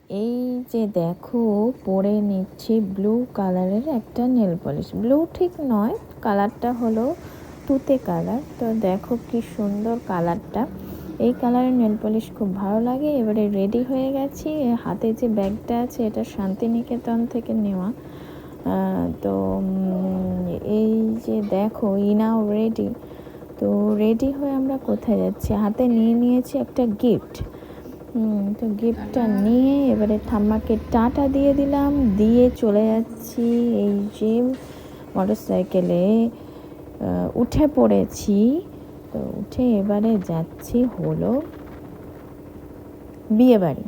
এই যে দেখো পরে নিচ্ছি ব্লু কালারের একটা নেল পলিশ। ব্লু ঠিক নয়, কালারটা হলো তুতে কালার। তো দেখো কি সুন্দর কালারটা। এই কালারের নেল পলিশ খুব ভালো লাগে। এবারে রেডি হয়ে গেছি। হাতে যে ব্যাগটা আছে এটা শান্তিনিকেতন থেকে নেওয়া। তো এই যে দেখো ইনাও রেডি। তো রেডি হয়ে আমরা কোথায় যাচ্ছি, হাতে নিয়ে নিয়েছি একটা গিফট। তো গিফটটা নিয়ে এবারে ঠাম্মাকে টাটা দিয়ে দিলাম, দিয়ে চলে যাচ্ছি এই যে মোটরসাইকেলে উঠে পড়েছি। তো উঠে এবারে যাচ্ছি হলো বিয়ে বাড়ি।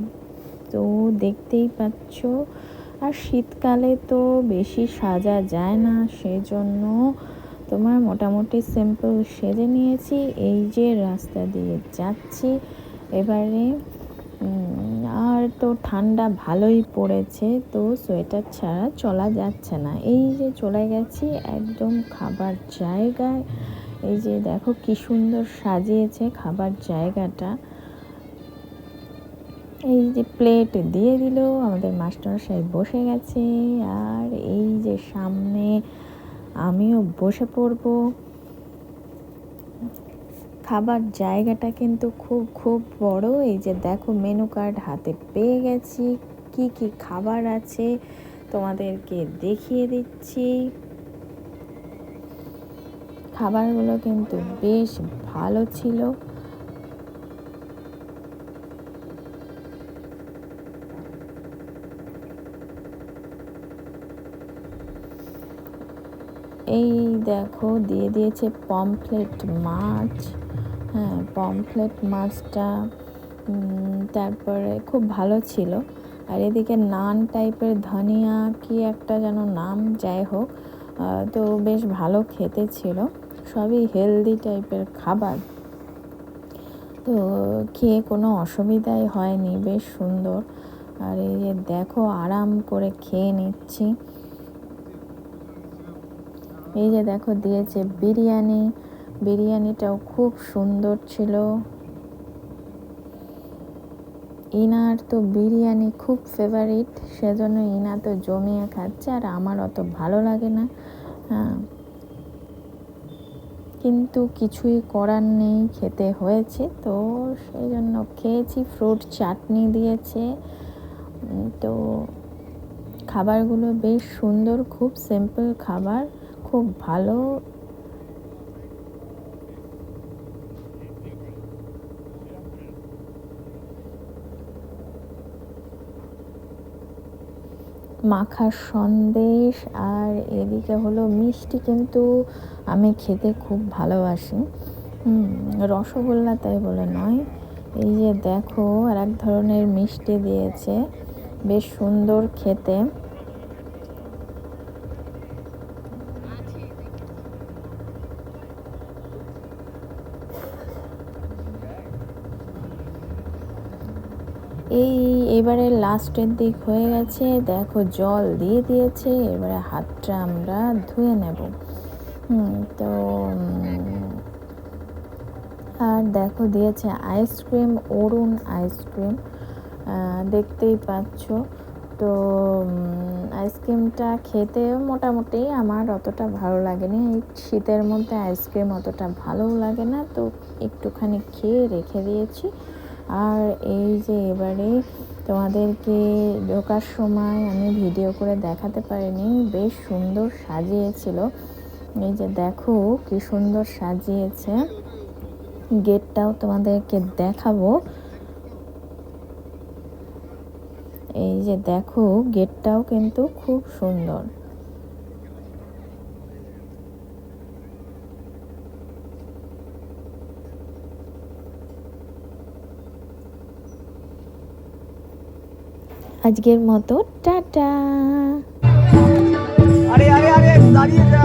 তো দেখতেই পাচ্ছ, আর শীতকালে তো বেশি সাজা যায় না, সেই জন্য তোমার মোটামুটি সিম্পল সেজে নিয়েছি। এই যে রাস্তা দিয়ে যাচ্ছি এবারে, আর তো ঠান্ডা ভালোই পড়েছে, তো সোয়েটার ছাড়া চলা যাচ্ছে না। এই যে চলে গেছি একদম খাবার জায়গায়। এই যে দেখো কি সুন্দর সাজিয়েছে খাবার জায়গাটা। এই যে প্লেট দিয়ে দিল, আমাদের মাস্টারমশাই বসে গেছে, আর এই যে সামনে আমিও বসে পড়ব। খাবার জায়গাটা কিন্তু খুব খুব বড়। এই যে দেখো মেনু কার্ড হাতে পেয়ে গেছি, কি কি খাবার আছে তোমাদেরকে দেখিয়ে দিচ্ছি। খাবারগুলো কিন্তু বেশ ভালো ছিল। এই দেখো দিয়ে দিয়েছে পমফ্লেট মাছ। হ্যাঁ, পমফ্লেট মাছটা তারপরে খুব ভালো ছিল। আর এদিকে নান টাইপের ধনিয়া কি একটা যেন নাম, যাই হোক, তো বেশ ভালো খেতে ছিল। সবই হেলদি টাইপের খাবার, তো খেয়ে কোনো অসুবিধাই হয়নি, বেশ সুন্দর। আর এই যে দেখো আরাম করে খেয়ে নিচ্ছি। এই যে দেখো দিয়েছে বিরিয়ানি, বিরিয়ানিটাও খুব সুন্দর ছিল। ইনার তো বিরিয়ানি খুব ফেভারিট, সেজন্য ইনা তো জমিয়ে খাচ্ছে, আর আমার অত ভালো লাগে না। হ্যাঁ, কিন্তু কিছুই করার নেই, খেতে হয়েছে, তো সেই জন্য খেয়েছি। ফ্রুট চাটনি দিয়েছে। তো খাবারগুলো বেশ সুন্দর, খুব সিম্পল খাবার, খুব ভালো। মাখার সন্দেশ, আর এদিকে হলো মিষ্টি, কিন্তু আমি খেতে খুব ভালোবাসি। রসগোল্লা তাই বলে নয়। এই যে দেখো আর এক ধরনের মিষ্টি দিয়েছে, বেশ সুন্দর খেতে। এবারে লাস্টের দিক হয়ে গেছে, দেখো জল দিয়ে দিয়েছে, এবারে হাতটা আমরা ধুয়ে নেব। তো আর দেখো দিয়েছে আইসক্রিম, অরুণ আইসক্রিম, দেখতেই পাচ্ছ। তো আইসক্রিমটা খেতে মোটামুটি আমার অতটা ভালো লাগেনি। এই শীতের মধ্যে আইসক্রিম অতটা ভালোও লাগে না, তো একটুখানি খেয়ে রেখে দিয়েছি। আর এই যে এবারে তোমাদেরকে ঢোকার সময় আমি ভিডিও করে দেখাতে পারিনি, বেশ সুন্দর সাজিয়েছিল। এই যে দেখো কি সুন্দর সাজিয়েছে, গেটটাও তোমাদেরকে দেখাবো। এই যে দেখো গেটটাও কিন্তু খুব সুন্দর। আজকের মতো টাটা। আরে আরে আরে দাঁড়িয়ে যা।